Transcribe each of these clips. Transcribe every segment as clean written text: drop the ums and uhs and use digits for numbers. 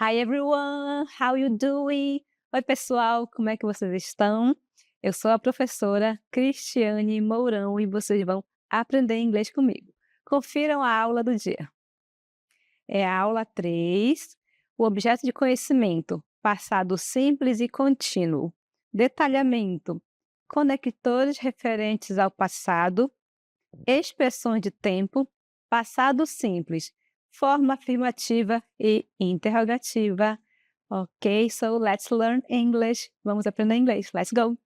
Hi everyone, how you doing? Oi pessoal, como é que vocês estão? Eu sou a professora Cristiane Mourão e vocês vão aprender inglês comigo. Confiram a aula do dia. É a aula 3, o objeto de conhecimento, passado simples e contínuo, detalhamento, conectores referentes ao passado, expressões de tempo, passado simples, forma afirmativa e interrogativa. Ok, so let's learn English. Vamos aprender inglês. Let's go!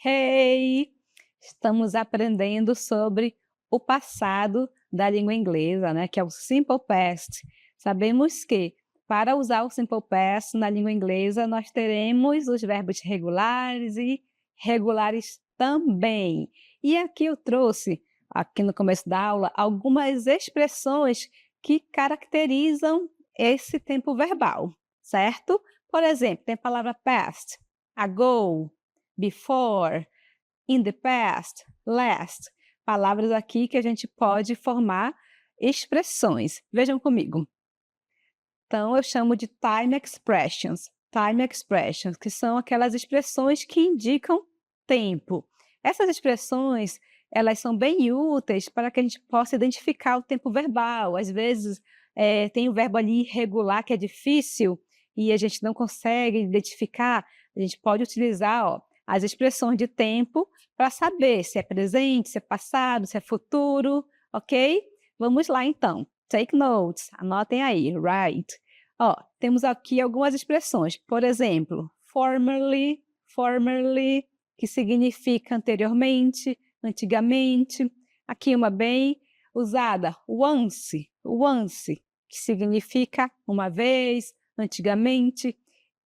Hey! Estamos aprendendo sobre o passado da língua inglesa, né? Que é o Simple Past. Sabemos que para usar o Simple Past na língua inglesa, nós teremos os verbos regulares e regulares também. E aqui eu trouxe, aqui no começo da aula, algumas expressões que caracterizam esse tempo verbal, certo? Por exemplo, tem a palavra past, ago, before, in the past, last. Palavras aqui que a gente pode formar expressões. Vejam comigo. Então, eu chamo de time expressions, que são aquelas expressões que indicam tempo. Essas expressões, elas são bem úteis para que a gente possa identificar o tempo verbal. Às vezes, tem o verbo ali irregular que é difícil e a gente não consegue identificar. A gente pode utilizar, ó, as expressões de tempo para saber se é presente, se é passado, se é futuro, ok? Vamos lá, então. Take notes, anotem aí, write. Ó, temos aqui algumas expressões, por exemplo, formerly, que significa anteriormente, antigamente. Aqui uma bem usada, once, que significa uma vez, antigamente.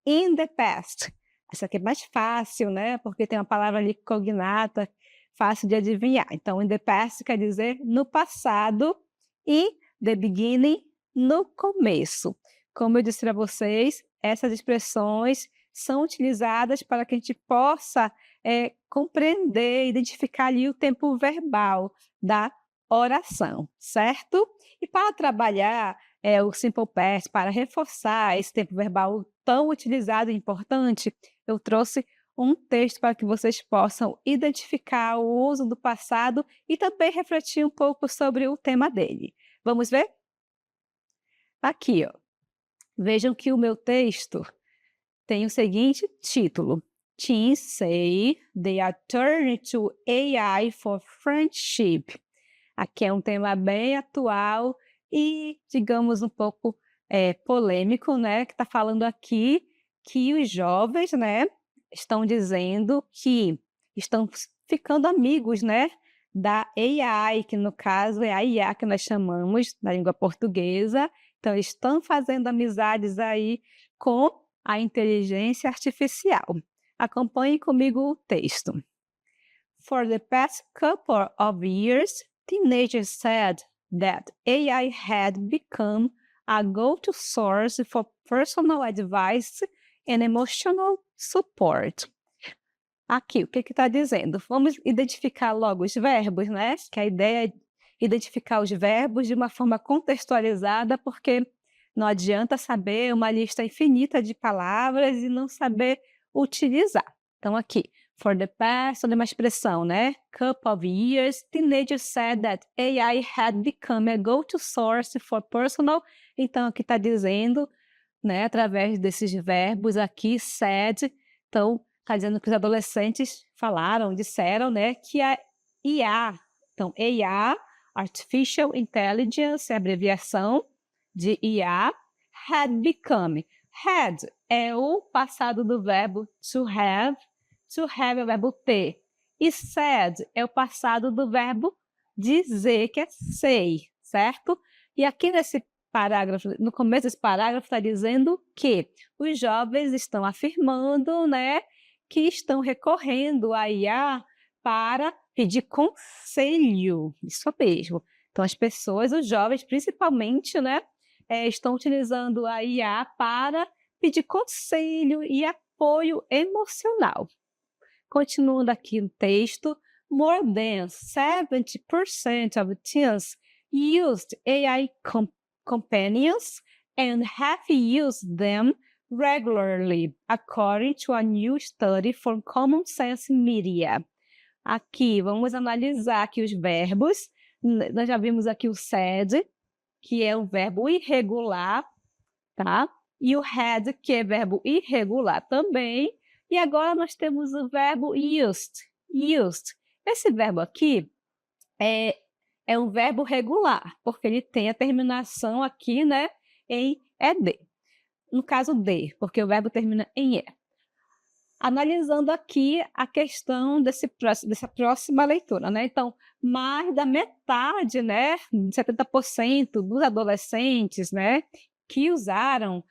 In the past, essa aqui é mais fácil, né? Porque tem uma palavra ali cognata, fácil de adivinhar. Então, in the past quer dizer no passado e the beginning, no começo. Como eu disse para vocês, essas expressões são utilizadas para que a gente possa compreender, identificar ali o tempo verbal da oração, certo? E para trabalhar o Simple Past, para reforçar esse tempo verbal tão utilizado e importante, eu trouxe um texto para que vocês possam identificar o uso do passado e também refletir um pouco sobre o tema dele. Vamos ver? Aqui, ó. Vejam que o meu texto tem o seguinte título: Teens say they are turning to AI for friendship. Aqui é um tema bem atual e, digamos, um pouco polêmico, né? Que está falando aqui que os jovens, né, estão dizendo que estão ficando amigos, né, da AI, que no caso é a IA que nós chamamos na língua portuguesa. Então, eles estão fazendo amizades aí com a inteligência artificial. Acompanhe comigo o texto. For the past couple of years, teenagers said that AI had become a go-to source for personal advice and emotional support. Aqui, o que está dizendo? Vamos identificar logo os verbos, né? Que a ideia é identificar os verbos de uma forma contextualizada, porque não adianta saber uma lista infinita de palavras e não saber utilizar. Então, aqui, for the past, olha uma expressão, né? Couple of years, teenagers said that AI had become a go-to source for personal. Então, aqui está dizendo, né, através desses verbos aqui, said, então, está dizendo que os adolescentes falaram, disseram, né, que a IA, então, AI, Artificial Intelligence, é a abreviação de IA, had become. Had é o passado do verbo to have é o verbo ter. E said é o passado do verbo dizer, que é say, certo? E aqui nesse parágrafo, no começo desse parágrafo, está dizendo que os jovens estão afirmando, né, que estão recorrendo à IA para pedir conselho, isso mesmo. Então, as pessoas, os jovens principalmente, né, estão utilizando a IA para pedir conselho e apoio emocional. Continuando aqui no texto, more than 70% of teens used AI companions and have used them regularly, according to a new study from Common Sense Media. Aqui, vamos analisar aqui os verbos. Nós já vimos aqui o said, que é um verbo irregular, tá? E o had, que é verbo irregular também. E agora nós temos o verbo used. Used. Esse verbo aqui é um verbo regular, porque ele tem a terminação aqui, né, em ed. No caso, de, porque o verbo termina em e. Analisando aqui a questão dessa próxima leitura, né? Então, mais da metade, né, 70% dos adolescentes, né, que usaram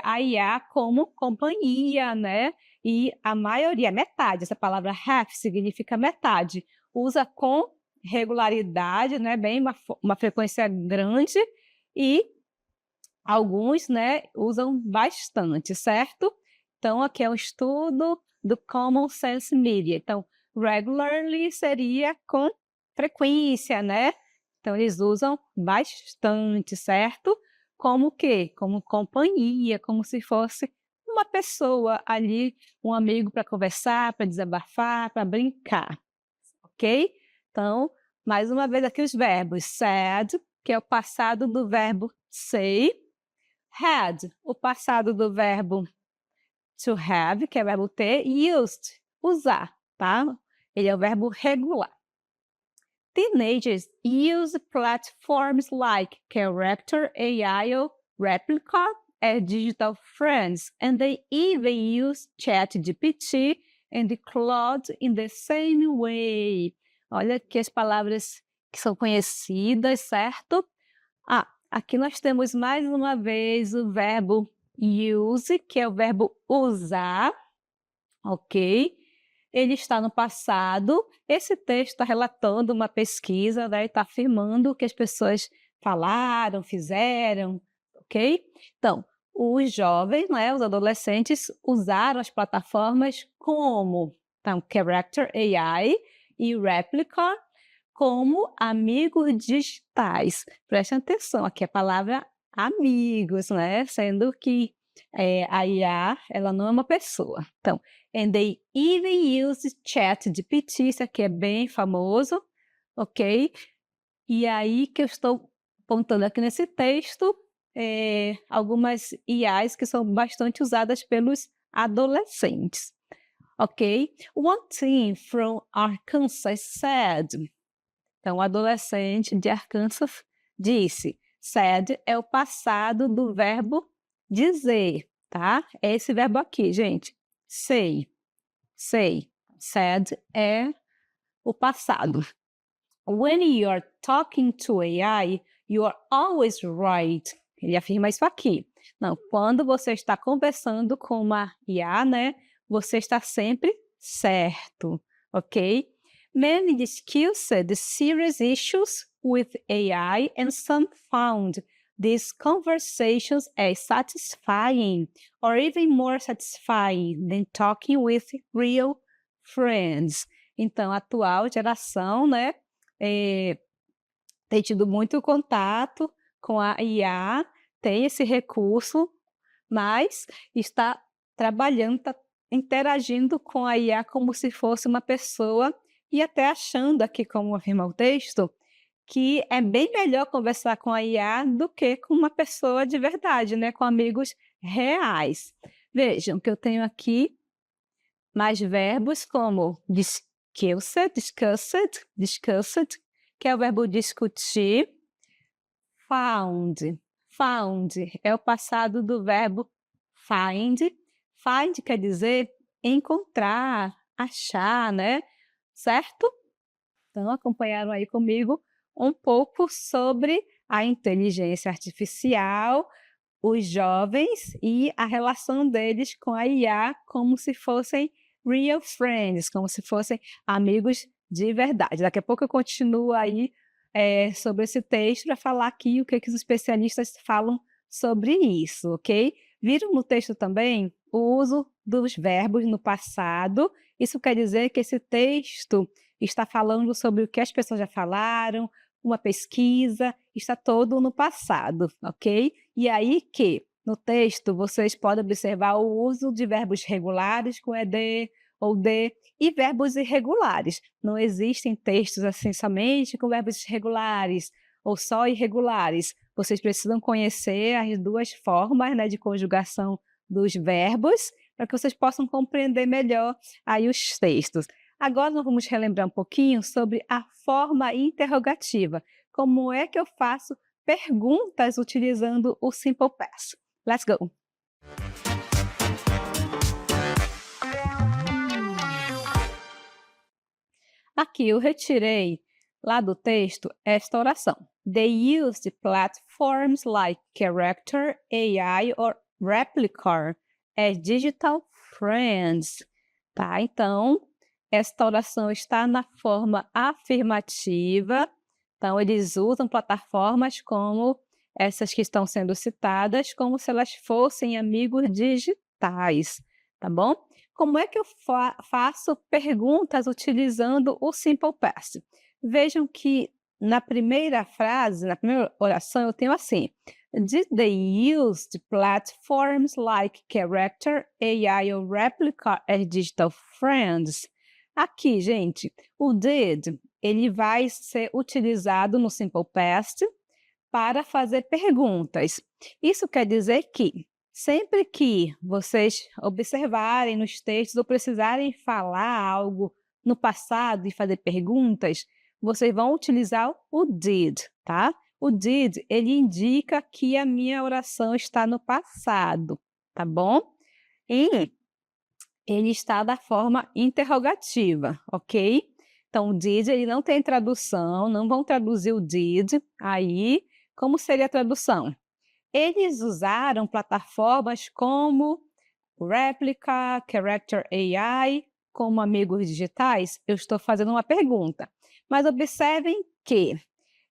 a IA como companhia, né? E a maioria, metade, essa palavra half significa metade, usa com regularidade, né, bem uma frequência grande, e alguns, né, usam bastante, certo? Então, aqui é um estudo do Common Sense Media. Então, regularly seria com frequência, né? Então, eles usam bastante, certo? Como o quê? Como companhia, como se fosse uma pessoa ali, um amigo para conversar, para desabafar, para brincar, ok? Então, mais uma vez aqui os verbos. Said, que é o passado do verbo say. Had, o passado do verbo to have, que é o verbo ter. Used, usar, tá? Ele é o verbo regular. Teenagers use platforms like Character AI or Replica as digital friends, and they even use ChatGPT and Claude in the same way. Olha aqui as palavras que são conhecidas, certo? Aqui nós temos mais uma vez o verbo use, que é o verbo usar, ok? Ele está no passado. Esse texto está relatando uma pesquisa, né? Está afirmando que as pessoas falaram, fizeram, ok? Então, os jovens, né, os adolescentes, usaram as plataformas como Character AI e Replica como amigos digitais. Prestem atenção, aqui a palavra amigos, né? Sendo que a IA, ela não é uma pessoa. Então, and they even use ChatGPT, isso aqui é bem famoso, ok? E aí que eu estou apontando aqui nesse texto algumas IAs que são bastante usadas pelos adolescentes, ok? One teen from Arkansas said, então, o adolescente de Arkansas disse, said é o passado do verbo dizer, tá? É esse verbo aqui, gente, say, said é o passado. When you're talking to AI, you are always right. Ele afirma isso aqui. Não, quando você está conversando com uma IA, né, você está sempre certo, ok? Many discussed the serious issues with AI and some found these conversations as satisfying or even more satisfying than talking with real friends. Então, a atual geração, né, tem tido muito contato com a IA, tem esse recurso, mas está trabalhando, está interagindo com a IA como se fosse uma pessoa e até achando aqui, como afirma o texto, que é bem melhor conversar com a IA do que com uma pessoa de verdade, né? Com amigos reais. Vejam que eu tenho aqui mais verbos como discussed, que é o verbo discutir. Found é o passado do verbo find. Find quer dizer encontrar, achar, né? Certo? Então, acompanharam aí comigo um pouco sobre a inteligência artificial, os jovens e a relação deles com a IA como se fossem real friends, como se fossem amigos de verdade. Daqui a pouco eu continuo aí sobre esse texto para falar aqui o que os especialistas falam sobre isso, ok? Viram no texto também o uso dos verbos no passado. Isso quer dizer que esse texto está falando sobre o que as pessoas já falaram, uma pesquisa, está todo no passado, ok? E aí que, no texto, vocês podem observar o uso de verbos regulares com ed ou de e verbos irregulares. Não existem textos assim somente com verbos regulares ou só irregulares. Vocês precisam conhecer as duas formas, né, de conjugação dos verbos para que vocês possam compreender melhor aí os textos. Agora nós vamos relembrar um pouquinho sobre a forma interrogativa. Como é que eu faço perguntas utilizando o Simple Past? Let's go! Aqui eu retirei lá do texto esta oração. They used platforms like Character, AI or Replica as digital friends. Tá? Então, esta oração está na forma afirmativa. Então, eles usam plataformas como essas que estão sendo citadas, como se elas fossem amigos digitais, tá bom? Como é que eu faço perguntas utilizando o Simple Past? Vejam que na primeira frase, na primeira oração, eu tenho assim: Did they use the platforms like Character, AI or Replica as digital friends? Aqui, gente, o did, ele vai ser utilizado no Simple Past para fazer perguntas. Isso quer dizer que sempre que vocês observarem nos textos ou precisarem falar algo no passado e fazer perguntas, vocês vão utilizar o did, tá? O did, ele indica que a minha oração está no passado, tá bom? E ele está da forma interrogativa, ok? Então, o did, ele não tem tradução, não vão traduzir o did aí. Como seria a tradução? Eles usaram plataformas como Replica, Character AI, como amigos digitais? Eu estou fazendo uma pergunta. Mas observem que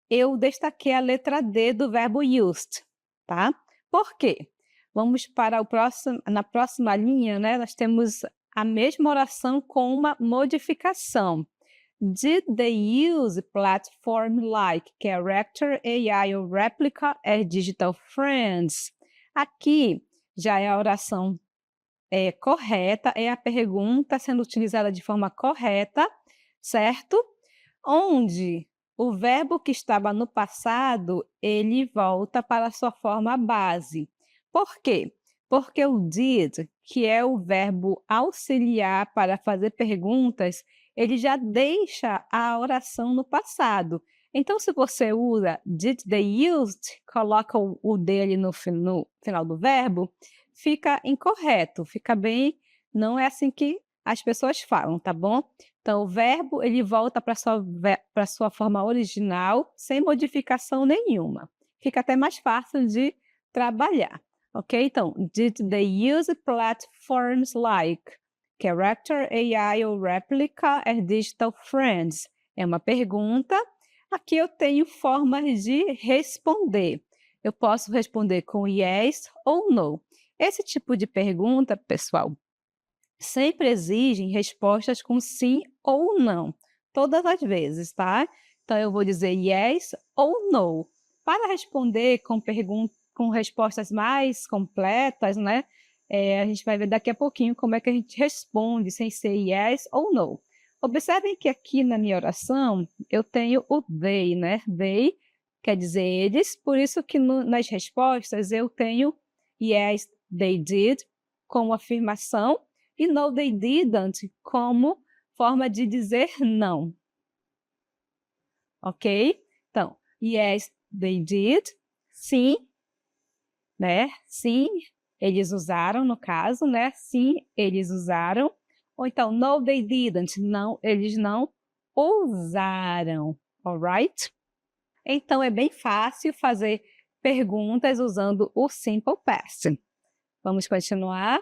eu destaquei a letra D do verbo used, tá? Por quê? Vamos para o próximo, na próxima linha, né? Nós temos a mesma oração com uma modificação. Did they use platform like Character, AI or Replica as digital friends? Aqui já é a oração correta, é a pergunta sendo utilizada de forma correta, certo? Onde o verbo que estava no passado, ele volta para a sua forma base. Por quê? Porque o did, que é o verbo auxiliar para fazer perguntas, ele já deixa a oração no passado. Então, se você usa did they used, coloca o dele no final do verbo, fica incorreto, fica bem, não é assim que as pessoas falam, tá bom? Então, o verbo, ele volta para a sua forma original, sem modificação nenhuma. Fica até mais fácil de trabalhar, ok? Então, did they use platforms like Character, AI ou Replica as digital friends? É uma pergunta. Aqui eu tenho formas de responder. Eu posso responder com yes ou no. Esse tipo de pergunta, pessoal, sempre exigem respostas com sim ou não, todas as vezes, tá? Então, eu vou dizer yes ou no. Para responder com respostas mais completas, né? A gente vai ver daqui a pouquinho como é que a gente responde sem ser yes ou no. Observem que aqui na minha oração eu tenho o they, né? They quer dizer eles, por isso que nas respostas eu tenho yes, they did, como afirmação, e no, they didn't, como forma de dizer não. Ok? Então, yes, they did. Sim, né? Sim, eles usaram, no caso, né? Sim, eles usaram. Ou então, no, they didn't. Não, eles não usaram. Alright? Então, é bem fácil fazer perguntas usando o Simple Past. Vamos continuar?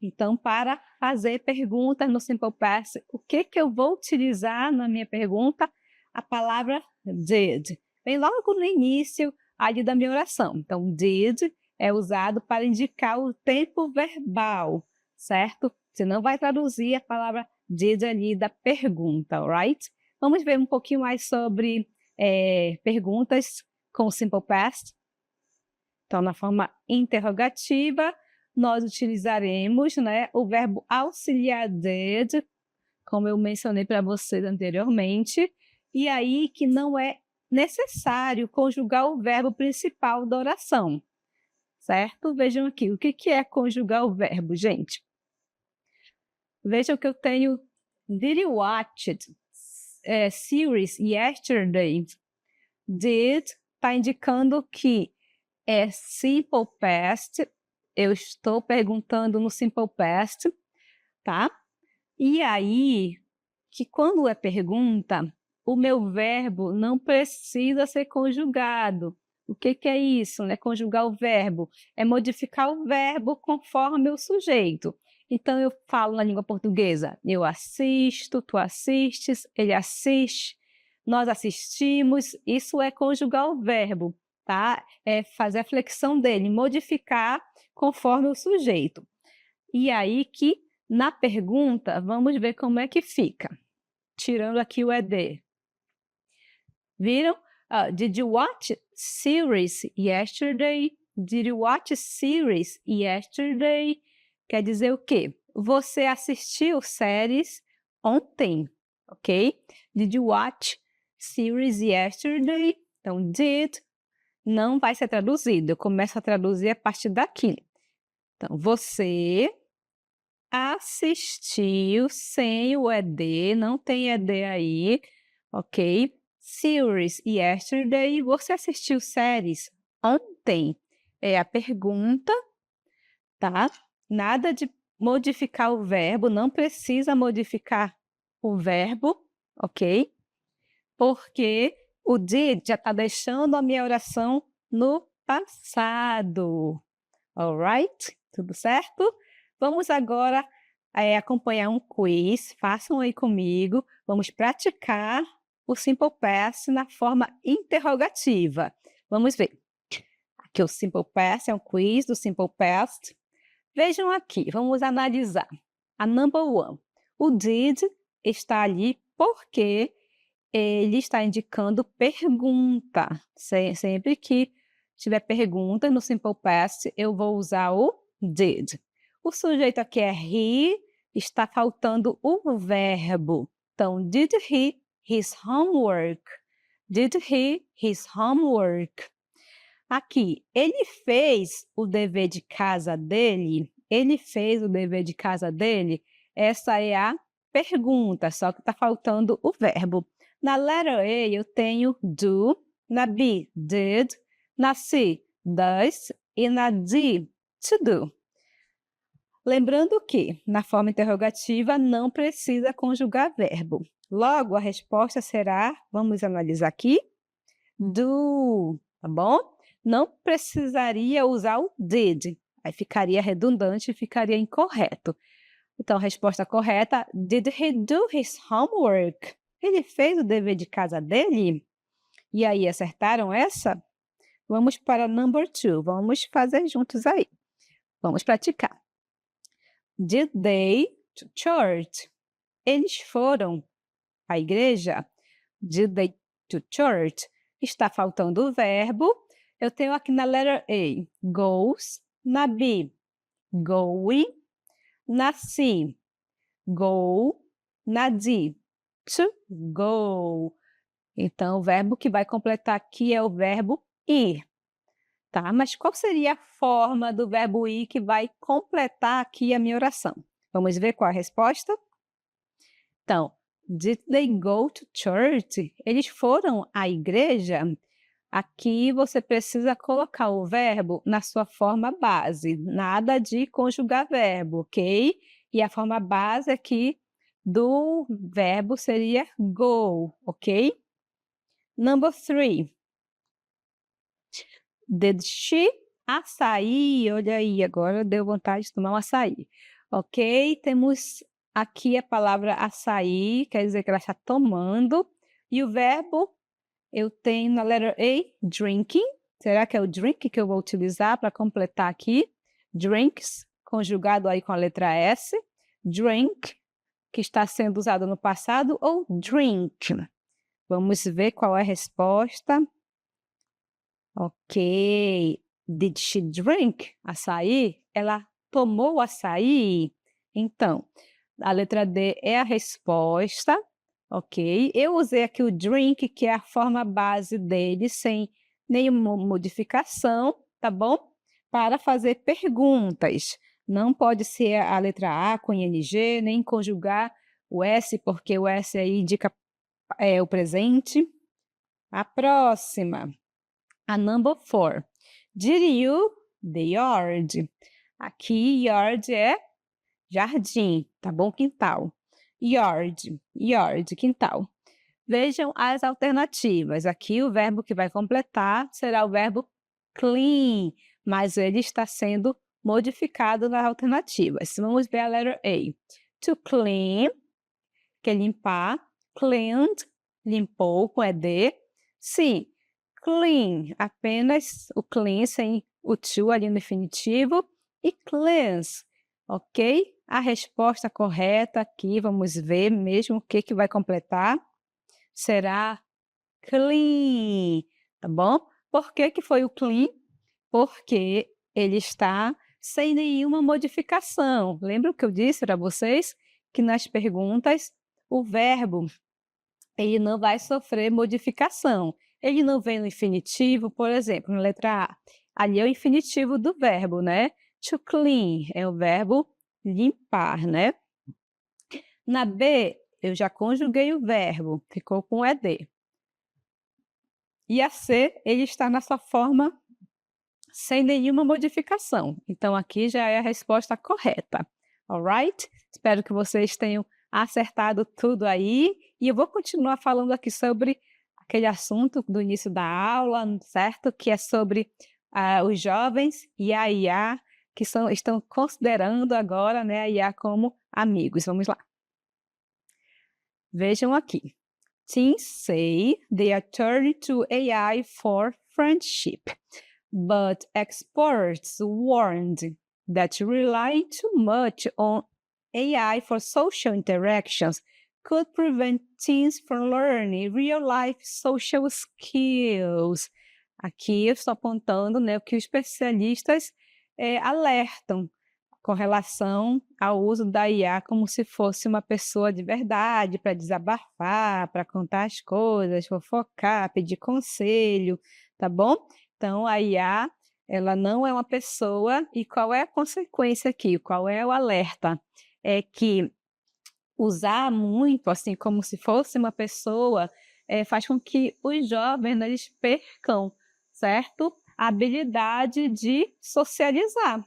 Então, para fazer perguntas no Simple Past, o que eu vou utilizar na minha pergunta? A palavra did. Vem logo no início ali da minha oração. Então, did é usado para indicar o tempo verbal, certo? Você não vai traduzir a palavra did ali da pergunta, alright? Vamos ver um pouquinho mais sobre perguntas com o Simple Past. Então, na forma interrogativa, nós utilizaremos, né, o verbo auxiliar did, como eu mencionei para vocês anteriormente, e aí que não é necessário conjugar o verbo principal da oração, certo? Vejam aqui, o que é conjugar o verbo, gente? Vejam que eu tenho did you watch it, series yesterday? Did está indicando que é simple past, eu estou perguntando no simple past, tá? E aí, que quando é pergunta, o meu verbo não precisa ser conjugado. O que é isso, né? Conjugar o verbo é modificar o verbo conforme o sujeito. Então, eu falo na língua portuguesa, eu assisto, tu assistes, ele assiste, nós assistimos, isso é conjugar o verbo, tá? É fazer a flexão dele, modificar conforme o sujeito. E aí que, na pergunta, vamos ver como é que fica. Tirando aqui o ED. Viram? Did you watch series yesterday? Did you watch series yesterday? Quer dizer o quê? Você assistiu séries ontem, ok? Did you watch series yesterday? Então, did não vai ser traduzido. Eu começo a traduzir a partir daqui. Então, você assistiu sem o ED, não tem ED aí, ok? Series yesterday, você assistiu séries ontem? É a pergunta, tá? Nada de modificar o verbo, não precisa modificar o verbo, ok? Porque o did já está deixando a minha oração no passado, alright? Tudo certo? Vamos agora acompanhar um quiz, façam aí comigo, vamos praticar o Simple Past na forma interrogativa. Vamos ver. Aqui o Simple Past é um quiz do Simple Past. Vejam aqui, vamos analisar. A number one. O did está ali porque ele está indicando pergunta. Sempre que tiver pergunta no Simple Past, eu vou usar o did. O sujeito aqui é he, está faltando o verbo. Então, did he his homework? Did he his homework? Aqui, ele fez o dever de casa dele? Ele fez o dever de casa dele? Essa é a pergunta, só que está faltando o verbo. Na letra A eu tenho do, na B, did, na C, does e na D, to do. Lembrando que, na forma interrogativa, não precisa conjugar verbo. Logo, a resposta será, vamos analisar aqui, do, tá bom? Não precisaria usar o did, aí ficaria redundante e ficaria incorreto. Então, a resposta correta, did he do his homework? Ele fez o dever de casa dele? E aí, acertaram essa? Vamos para number two, vamos fazer juntos aí. Vamos praticar. Did they to church? Eles foram à igreja? Did they to church? Está faltando o verbo. Eu tenho aqui na letra A, goes, na B, going, na C, go, na D, to go. Então, o verbo que vai completar aqui é o verbo ir, tá? Mas qual seria a forma do verbo ir que vai completar aqui a minha oração? Vamos ver qual é a resposta? Então, did they go to church? Eles foram à igreja? Aqui você precisa colocar o verbo na sua forma base, nada de conjugar verbo, ok? E a forma base aqui do verbo seria go, ok? Number three. Did she? Açaí, olha aí, agora deu vontade de tomar um açaí. Ok? Temos aqui a palavra açaí, quer dizer que ela está tomando. E o verbo, eu tenho na letra A, drinking. Será que é o drink que eu vou utilizar para completar aqui? Drinks, conjugado aí com a letra S. Drink, que está sendo usado no passado ou drink? Vamos ver qual é a resposta. Ok. Did she drink açaí? Ela tomou açaí? Então, a letra D é a resposta, ok? Eu usei aqui o drink, que é a forma base dele, sem nenhuma modificação, tá bom? Para fazer perguntas. Não pode ser a letra A com ING, nem conjugar o S, porque o S aí indica o presente. A próxima, a number 4. Did you the yard? Aqui, yard é jardim, tá bom? Quintal. Yard, quintal. Vejam as alternativas. Aqui o verbo que vai completar será o verbo clean, mas ele está sendo modificado nas alternativas. Vamos ver a letra A. To clean, que é limpar. Cleaned, limpou com ED. Sim, clean, apenas o clean sem o to ali no infinitivo. E cleanse, ok? A resposta correta aqui, vamos ver mesmo o que vai completar. Será clean, tá bom? Por que foi o clean? Porque ele está sem nenhuma modificação. Lembra o que eu disse para vocês? Que nas perguntas o verbo ele não vai sofrer modificação. Ele não vem no infinitivo, por exemplo, na letra A. Ali é o infinitivo do verbo, né? To clean é o verbo limpar, né? Na B, eu já conjuguei o verbo, ficou com ED. E a C, ele está na sua forma sem nenhuma modificação. Então, aqui já é a resposta correta. Alright? Espero que vocês tenham acertado tudo aí. E eu vou continuar falando aqui sobre aquele assunto do início da aula, certo? Que é sobre os jovens e a IA, que estão considerando agora, né, a IA como amigos. Vamos lá. Vejam aqui. Teens say they are turning to AI for friendship, but experts warned that relying too much on AI for social interactions could prevent teens from learning real-life social skills. Aqui eu estou apontando, né, o que os especialistas alertam com relação ao uso da IA como se fosse uma pessoa de verdade, para desabafar, para contar as coisas, fofocar, pedir conselho, tá bom? Então, a IA, ela não é uma pessoa, e qual é a consequência aqui? Qual é o alerta? É que usar muito, assim, como se fosse uma pessoa, faz com que os jovens, né, eles percam, certo? A habilidade de socializar.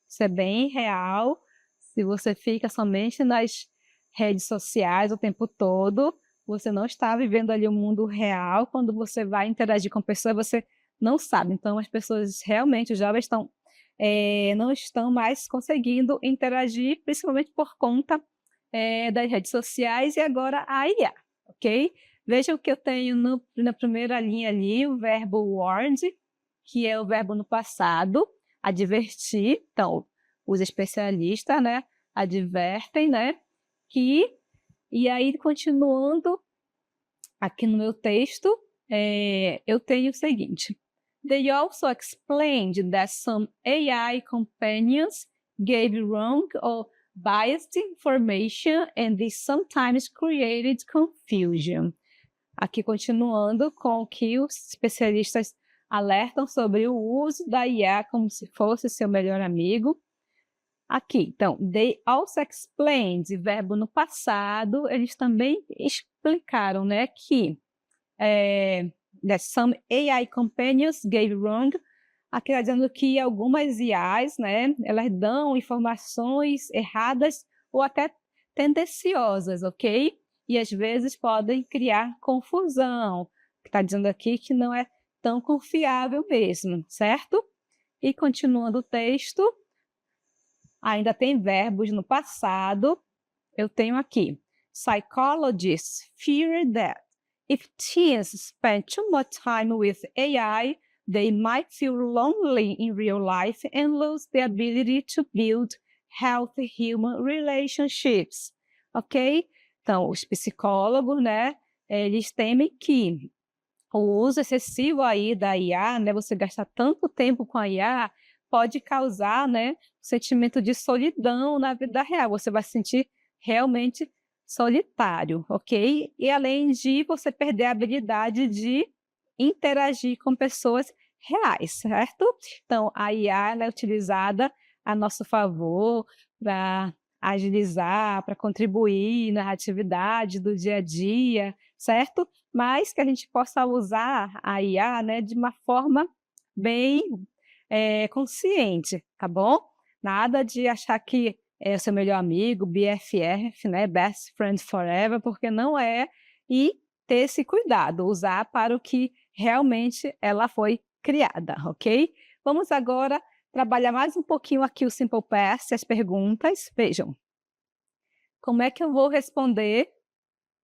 Isso é bem real. Se você fica somente nas redes sociais o tempo todo, você não está vivendo ali o mundo real. Quando você vai interagir com pessoas, você não sabe. Então, as pessoas realmente, os jovens não estão mais conseguindo interagir, principalmente por conta das redes sociais e agora a IA, ok? Vejam que eu tenho na primeira linha ali o verbo warned, que é o verbo no passado, advertir. Então, os especialistas, né, advertem, né, e aí, continuando aqui no meu texto, eu tenho o seguinte. They also explained that some AI companions gave wrong or biased information and this sometimes created confusion. Aqui continuando com o que os especialistas alertam sobre o uso da IA como se fosse seu melhor amigo. Aqui, então, they also explained, verbo no passado, eles também explicaram, né, que that some AI companions gave wrong. Aqui está dizendo que algumas IAs, né, elas dão informações erradas ou até tendenciosas, ok? E às vezes podem criar confusão. Está dizendo aqui que não é tão confiável mesmo, certo? E continuando o texto, ainda tem verbos no passado. Eu tenho aqui, psychologists fear that if teens spend too much time with AI, they might feel lonely in real life and lose the ability to build healthy human relationships. ok? Então, os psicólogos, né, eles temem que o uso excessivo aí da IA, né, você gastar tanto tempo com a IA, pode causar, né, um sentimento de solidão na vida real. Você vai se sentir realmente solitário, ok? E além de você perder a habilidade de interagir com pessoas reais, certo? Então, a IA ela é utilizada a nosso favor para agilizar, para contribuir na atividade do dia a dia, certo? Mas que a gente possa usar a IA, né, de uma forma bem consciente, tá bom? Nada de achar que é seu melhor amigo, BFF, né, Best Friend Forever, porque não é, e ter esse cuidado, usar para o que realmente ela foi criada, ok? Vamos agora trabalhar mais um pouquinho aqui o Simple Past, as perguntas. Vejam, como é que eu vou responder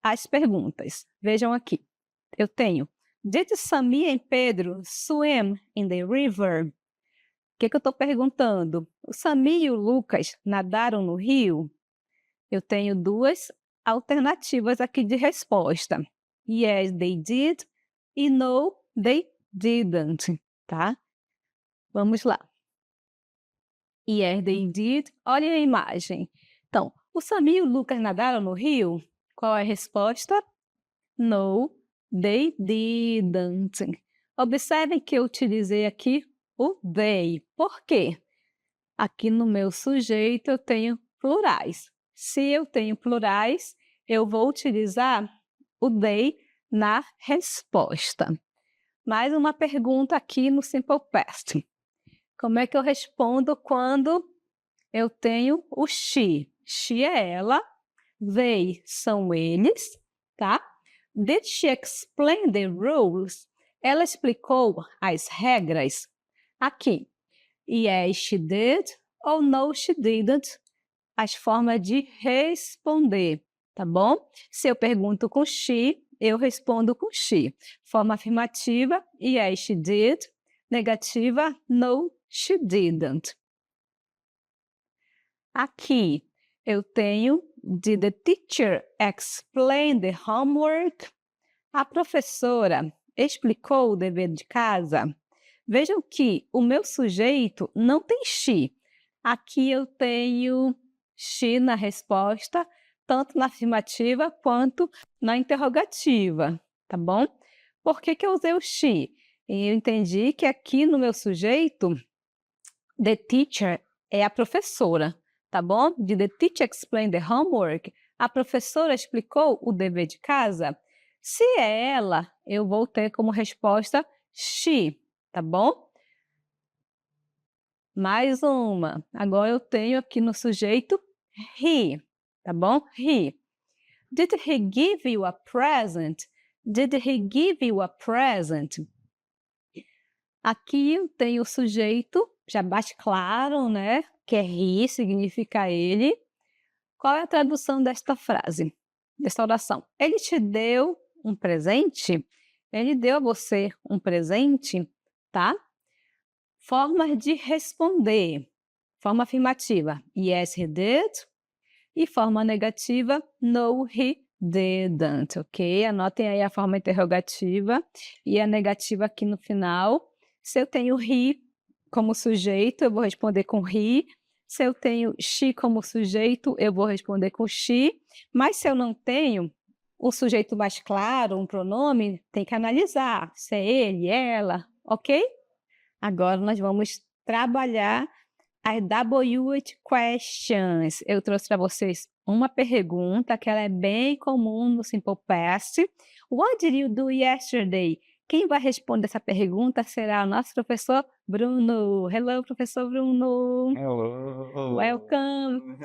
as perguntas? Vejam aqui, eu tenho, Did Sami and Pedro swim in the river? O que eu estou perguntando? O Sami e o Lucas nadaram no rio? Eu tenho duas alternativas aqui de resposta. Yes, they did. E no, they didn't, tá? Vamos lá. Yes, they did. Olhem a imagem. Então, o Sami e o Lucas nadaram no rio? Qual é a resposta? No, they didn't. Observem que eu utilizei aqui o they. Por quê? Aqui no meu sujeito eu tenho plurais. Se eu tenho plurais, eu vou utilizar o they na resposta. Mais uma pergunta aqui no Simple Past. Como é que eu respondo quando eu tenho o she? She é ela, they são eles, tá? Did she explain the rules? Ela explicou as regras? Aqui, yes, she did ou no, she didn't. As formas de responder, tá bom? Se eu pergunto com she, eu respondo com she. Forma afirmativa, yes, she did. Negativa, no, she didn't. Aqui, eu tenho, did the teacher explain the homework? A professora explicou o dever de casa? Vejam que o meu sujeito não tem she. Aqui eu tenho she na resposta, tanto na afirmativa quanto na interrogativa, tá bom? Por que eu usei o she? Eu entendi que aqui no meu sujeito, the teacher é a professora, tá bom? Did the teacher explain the homework? A professora explicou o dever de casa? Se é ela, eu vou ter como resposta she, tá bom? Mais uma. Agora eu tenho aqui no sujeito he, tá bom? He. Did he give you a present? Did he give you a present? Aqui eu tenho o sujeito, já bate claro, né? Que é he, significa ele. Qual é a tradução desta frase, desta oração? Ele te deu um presente? Ele deu a você um presente, tá? Formas de responder. Forma afirmativa, yes, he did. E forma negativa, no, he didn't, ok? Anotem aí a forma interrogativa e a negativa aqui no final. Se eu tenho he como sujeito, eu vou responder com he. Se eu tenho she como sujeito, eu vou responder com she. Mas se eu não tenho um sujeito mais claro, um pronome, tem que analisar se é ele, ela, ok? Agora nós vamos trabalhar as WH questions. Eu trouxe para vocês uma pergunta que ela é bem comum no Simple Past. What did you do yesterday? Quem vai responder essa pergunta será o nosso professor Bruno. Hello, professor Bruno. Hello. Welcome.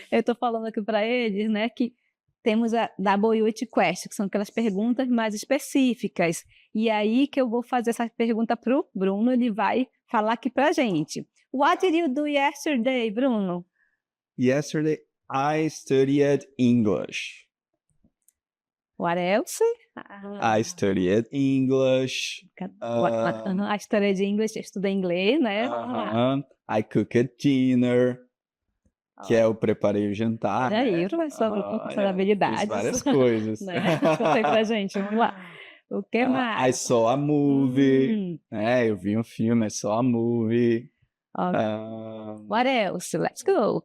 Eu estou falando aqui para eles, né, que temos a WH Question, que são aquelas perguntas mais específicas. E aí que eu vou fazer essa pergunta para o Bruno, ele vai falar aqui para a gente. What did you do yesterday, Bruno? Yesterday I studied English. What else? I studied English. A história de inglês, eu estudei inglês, né? I cooked dinner. que é eu preparei o jantar, Olha aí, né. professor, mostrando Olha, fiz habilidades, várias coisas. né. Conta aí pra gente, vamos lá. O que I mais? saw a movie, Hum, né, eu vi um filme, I saw a movie. ó, Hã, what else? Let's go.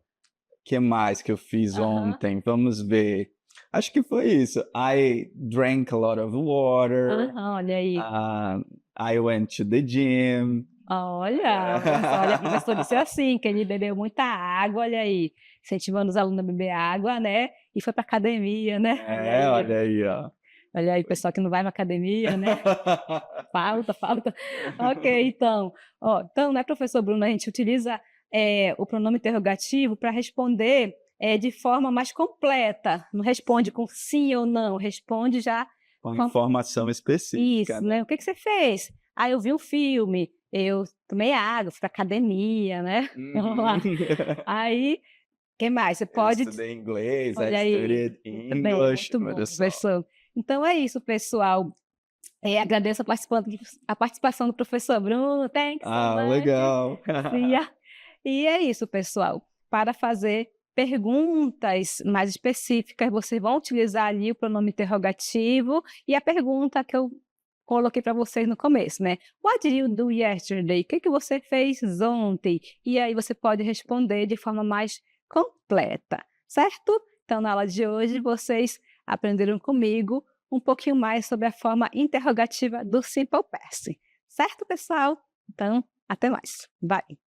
que mais que eu fiz Aham, ontem? Vamos ver. Acho que foi isso. I drank a lot of water, aham, olha aí. ah, I went to the gym. Olha só, olha, professor disse assim, que ele bebeu muita água, olha aí, incentivando os alunos a beber água, né, e foi pra academia, né, É, olha aí, ó. olha aí, pessoal que não vai na academia, né, falta, falta. Ok, então, ó, então, né, professor Bruno, a gente utiliza, o pronome interrogativo para responder, de forma mais completa, não responde com sim ou não, responde já Com com informação específica, isso, né. né, "O que que você fez?", "Ah, eu vi um filme", "Eu tomei água, fui pra academia", né, vamos Uhum. lá. Aí, que mais? Você Eu pode estudei inglês, I olha aí, studied muito bem, English, muito bom, olha só. professor. Então é isso, pessoal. Agradeço a participação do professor Bruno. Thanks so Ah, much. legal. See ya. E é isso, pessoal. Para fazer perguntas mais específicas, vocês vão utilizar ali o pronome interrogativo e a pergunta que eu coloquei para vocês no começo, né? What did you do yesterday? O que que você fez ontem? E aí você pode responder de forma mais completa, certo? Então, na aula de hoje, vocês aprenderam comigo um pouquinho mais sobre a forma interrogativa do Simple Past. Certo, pessoal? Então, até mais. Bye.